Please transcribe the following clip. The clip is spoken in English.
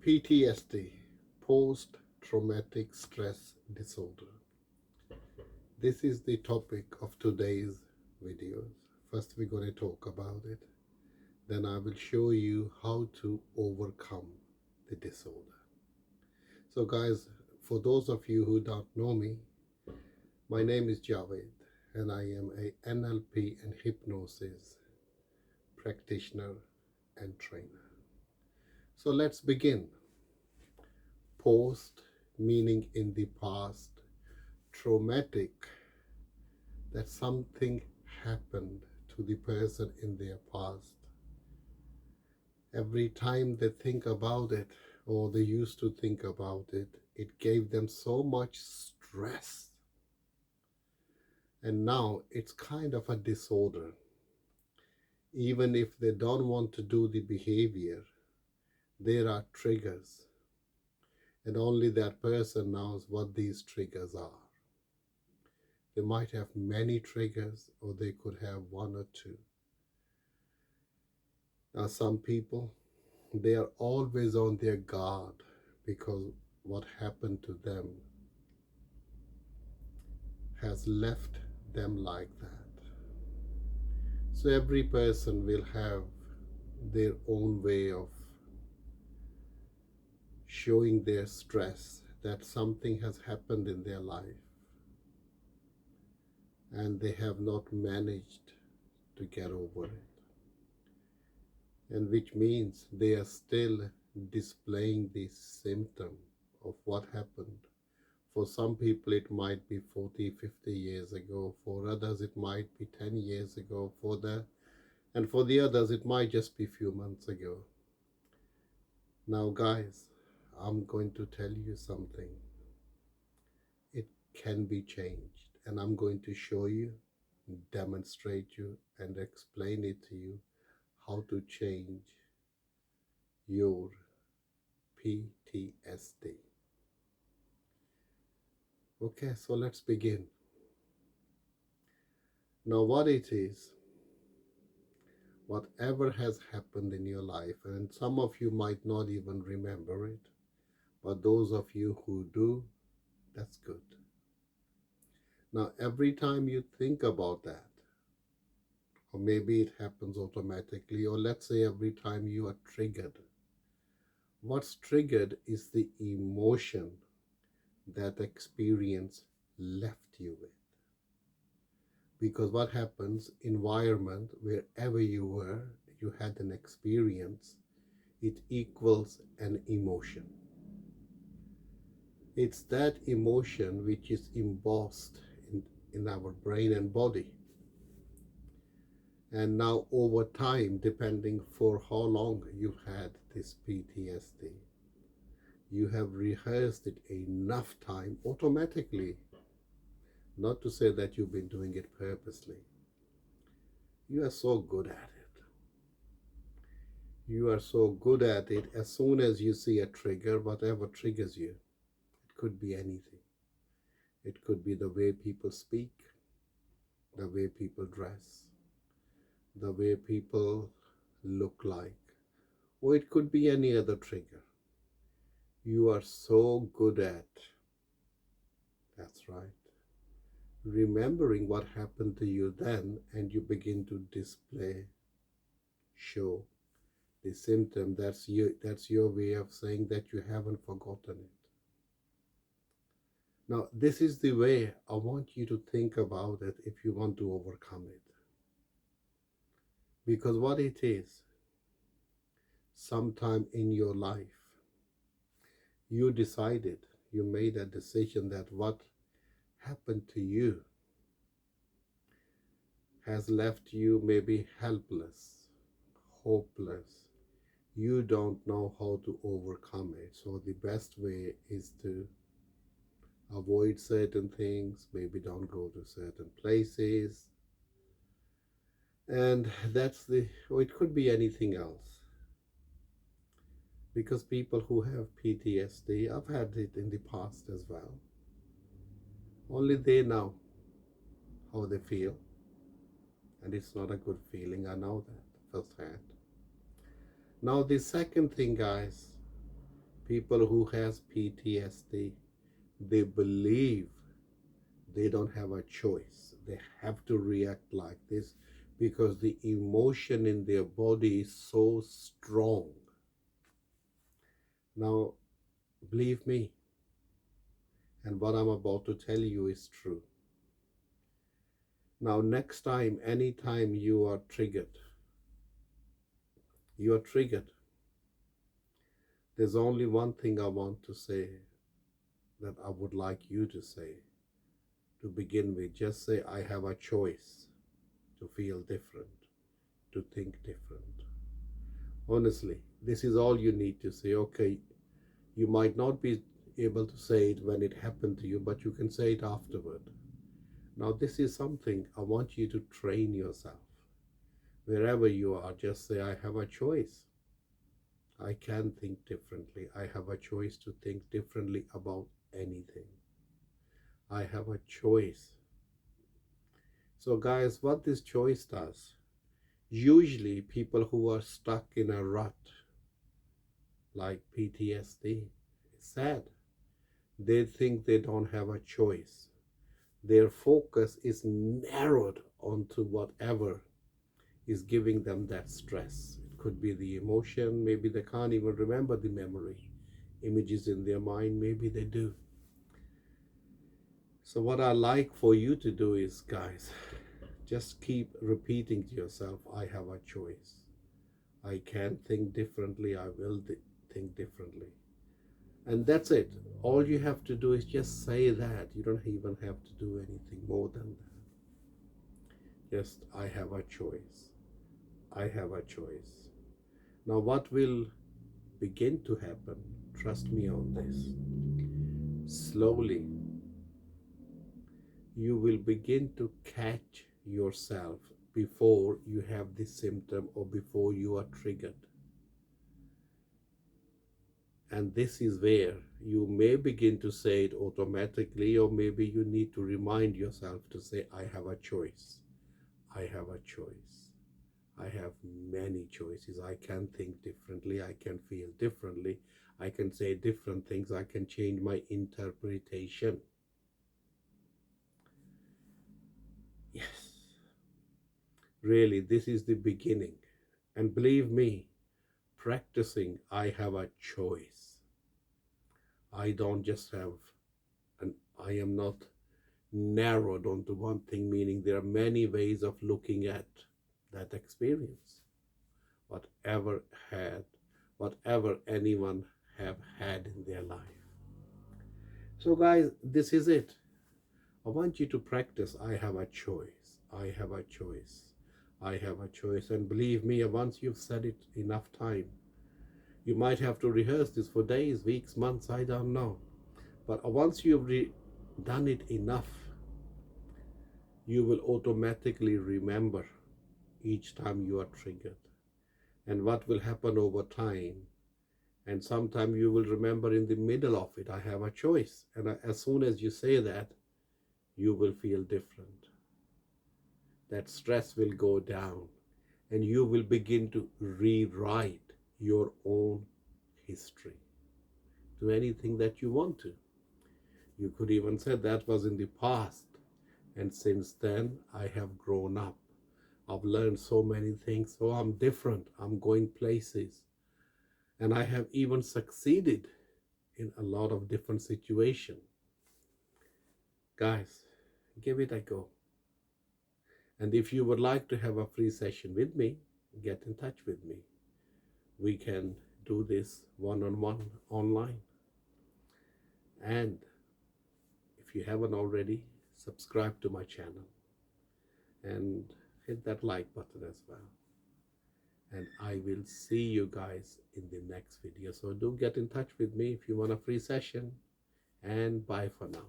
PTSD, post-traumatic stress disorder. This is the topic of today's videos. First, we're going to talk about it. Then I will show you how to overcome the disorder. So guys, for those of you who don't know me, my name is Javed and I am a NLP and hypnosis practitioner and trainer. So let's begin. Post meaning in the past, traumatic, that something happened to the person in their past. Every time they think about it, or they used to think about it, it gave them so much stress. And now it's kind of a disorder. Even if they don't want to do the behavior, there are triggers. And only that person knows what these triggers are. They might have many triggers, or they could have one or two. Now, some people, they are always on their guard because what happened to them has left them like that. So every person will have their own way of showing their stress that something has happened in their life and they have not managed to get over it. And which means they are still displaying the symptom of what happened. For some people it might be 40, 50 years ago. For others it might be 10 years ago. And for the others it might just be a few months ago. Now guys, I'm going to tell you something. It can be changed, and I'm going to show you, demonstrate you, and explain it to you how to change your PTSD. Okay, so let's begin. Now, what it is, whatever has happened in your life, and some of you might not even remember it, but those of you who do, that's good. Now, every time you think about that, or maybe it happens automatically, or let's say every time you are triggered, what's triggered is the emotion that experience left you with. Because what happens, environment, wherever you were, you had an experience, it equals an emotion. It's that emotion which is embossed in our brain and body. And now over time, depending for how long you've had this PTSD, you have rehearsed it enough time automatically. Not to say that you've been doing it purposely. You are so good at it. You are so good at it. As soon as you see a trigger, whatever triggers you, it could be anything. It could be the way people speak, the way people dress, the way people look like, or it could be any other trigger. You are so good at, that's right, remembering what happened to you then, and you begin to show the symptom. That's your way of saying that you haven't forgotten it. Now, this is the way I want you to think about it if you want to overcome it. Because what it is, sometime in your life, you made a decision that what happened to you has left you maybe helpless, hopeless. You don't know how to overcome it. So the best way is to avoid certain things, maybe don't go to certain places. And or it could be anything else. Because people who have PTSD, I've had it in the past as well. Only they know how they feel. And it's not a good feeling, I know that firsthand. Now the second thing, guys, People who has PTSD, they believe they don't have a choice. They have to react like this because the emotion in their body is so strong. Now, believe me, and what I'm about to tell you is true. Now, next time, anytime you are triggered, there's only one thing I want to say that I would like you to say to begin with. Just say, I have a choice to feel different, to think different. Honestly, this is all you need to say. Okay, you might not be able to say it when it happened to you, but you can say it afterward. Now, this is something I want you to train yourself. Wherever you are, just say, I have a choice. I can think differently. I have a choice to think differently about anything. I have a choice. So, guys, what this choice does, usually people who are stuck in a rut like PTSD, it's sad. They think they don't have a choice. Their focus is narrowed onto whatever is giving them that stress. It could be the emotion, maybe they can't even remember the memory. Images in their mind, maybe they do. So what I like for you to do is, guys, just keep repeating to yourself, I have a choice. I can think differently, I will think differently. And that's it. All you have to do is just say that. You don't even have to do anything more than that. Just, I have a choice. I have a choice. Now, what will begin to happen, trust me on this, slowly, you will begin to catch yourself before you have this symptom or before you are triggered. And this is where you may begin to say it automatically, or maybe you need to remind yourself to say, I have a choice. I have a choice. I have many choices. I can think differently. I can feel differently. I can say different things. I can change my interpretation. Yes. Really, this is the beginning. And believe me, practicing, I have a choice. I don't just have, and I am not narrowed onto one thing, meaning there are many ways of looking at that experience. Whatever whatever anyone have had in their life. So guys, this is it. I want you to practice, I have a choice. I have a choice. I have a choice. And believe me, once you've said it enough time, you might have to rehearse this for days, weeks, months, I don't know. But once you've done it enough, you will automatically remember each time you are triggered. And what will happen over time, and sometime you will remember in the middle of it, I have a choice. And as soon as you say that, you will feel different. That stress will go down, and you will begin to rewrite your own history to anything that you want to. You could even say that was in the past, and since then I have grown up. I've learned so many things, so I'm different. I'm going places, and I have even succeeded in a lot of different situations. Guys, give it a go. And if you would like to have a free session with me, get in touch with me. We can do this one-on-one online. And if you haven't already, subscribe to my channel and hit that like button as well. And I will see you guys in the next video. So do get in touch with me if you want a free session. And bye for now.